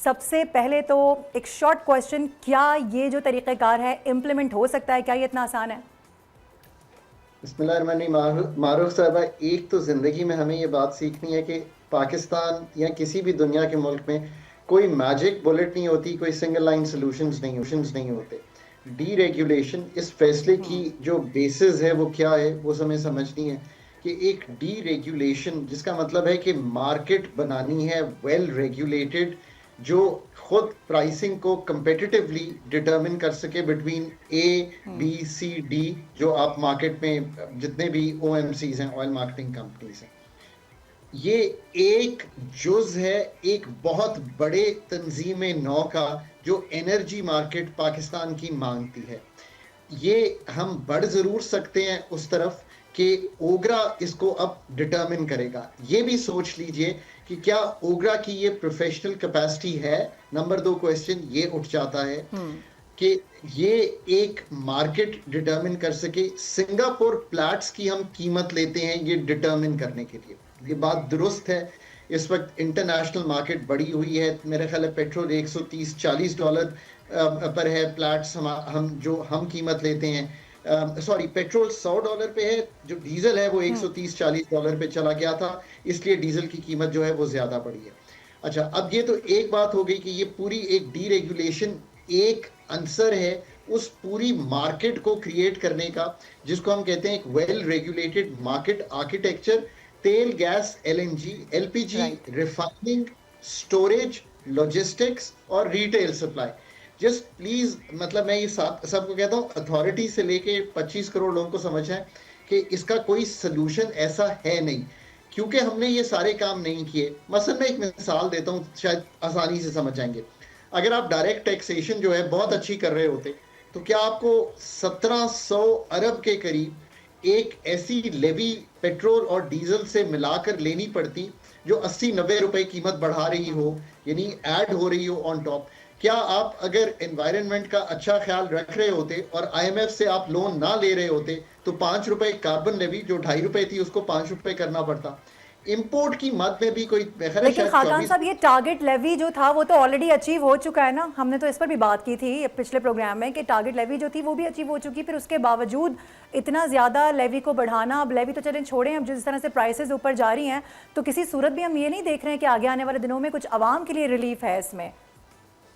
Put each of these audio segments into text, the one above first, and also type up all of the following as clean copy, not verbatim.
सबसे पहले तो एक शॉर्ट क्वेश्चन, क्या ये जो तरीक़ेकार है इम्प्लीमेंट हो सकता है? क्या ये इतना आसान है? बिस्मिल्लाहिर्रहमानिर्रहीम। मारूफ साहबा, एक तो ज़िंदगी में हमें ये बात सीखनी है कि पाकिस्तान या किसी भी दुनिया के मुल्क में कोई मैजिक बुलेट नहीं होती, कोई सिंगल लाइन सॉल्यूशंस नहीं होते। डी रेगुलेशन, इस फैसले की जो बेसिस है वो क्या है, वो हमें समझनी है कि एक डी रेगुलेशन जिसका मतलब है कि मार्केट बनानी है वेल रेगुलेटेड, जो खुद प्राइसिंग को कंपेटिटिवली डिटरमिन कर सके between A B C D, जो आप मार्केट में जितने भी ओएमसीज हैं, ऑयल मार्केटिंग कंपनीज हैं। ये एक जुज है एक बहुत बड़े तंजीम नौ का, जो एनर्जी मार्केट पाकिस्तान की मांगती है। ये हम बढ़ जरूर सकते हैं उस तरफ कि ओगरा इसको अब डिटरमिन करेगा। ये भी सोच लीजिए कि क्या ओगरा की ये प्रोफेशनल कैपेसिटी है। नंबर 2 क्वेश्चन ये उठ जाता है कि ये एक मार्केट डिटरमिन कर सके। सिंगापुर प्लैट्स की हम कीमत लेते हैं ये डिटरमिन करने के लिए, ये बात दुरुस्त है। इस वक्त इंटरनेशनल मार्केट बढ़ी हुई है, मेरे ख्याल है पेट्रोल $130-40 पर है। प्लैट्स हम कीमत लेते हैं, सॉरी, पेट्रोल $100 पे है, जो डीजल है वो $130-40 पे चला गया था, इसलिए डीजल की कीमत जो है वो ज्यादा बढ़ी है। अच्छा, अब ये तो एक बात हो गई कि ये पूरी एक डी रेगुलेशन एक आंसर है उस पूरी मार्केट को क्रिएट करने का, जिसको हम कहते हैं एक वेल रेगुलेटेड मार्केट आर्किटेक्चर। तेल, gas, LNG, LPG, right. Refining, storage, logistics और रिटेल सप्लाई। जस्ट प्लीज, मतलब मैं ये सबको कहता हूँ, अथॉरिटी से लेके 25 करोड़ लोगों को समझना है कि इसका कोई सोल्यूशन ऐसा है नहीं, क्योंकि हमने ये सारे काम नहीं किए। मसलन मैं एक मिसाल देता हूँ, शायद आसानी से समझ जाएंगे। अगर आप डायरेक्ट टैक्सेशन जो है बहुत अच्छी कर रहे होते, तो क्या आपको 1700 अरब के करीब एक ऐसी लेवी पेट्रोल और डीजल से मिलाकर लेनी पड़ती जो 80-90 रुपए कीमत बढ़ा रही हो, यानी ऐड हो रही हो ऑन टॉप? क्या आप अगर एनवायरनमेंट का अच्छा ख्याल रख रहे होते और आईएमएफ से आप लोन ना ले रहे होते, तो 5 रुपए कार्बन लेवी जो ₹2.5 थी उसको 5 रुपए करना पड़ता। इंपोर्ट की मद में भी कोई लेकिन शायद खाकान 24। साहब, ये टारगेट लेवी जो था वो तो ऑलरेडी अचीव हो चुका है ना। हमने तो इस पर भी बात की थी पिछले प्रोग्राम में कि टारगेट लेवी जो थी वो भी अचीव हो चुकी, फिर उसके बावजूद इतना ज़्यादा लेवी को बढ़ाना। अब लेवी तो चलें छोड़ें, अब जिस तरह से प्राइसेस ऊपर जा रही हैं, तो किसी सूरत भी हम ये नहीं देख रहे हैं कि आगे आने वाले दिनों में कुछ आवाम के लिए रिलीफ है इसमें?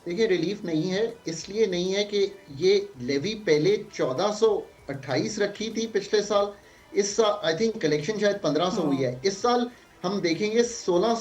देखिए, रिलीफ नहीं है, इसलिए नहीं है कि ये लेवी पहले 1428 रखी थी पिछले साल। इस साल आई थिंक कलेक्शन शायद 1500 हुई है। इस साल हम देखेंगे 1600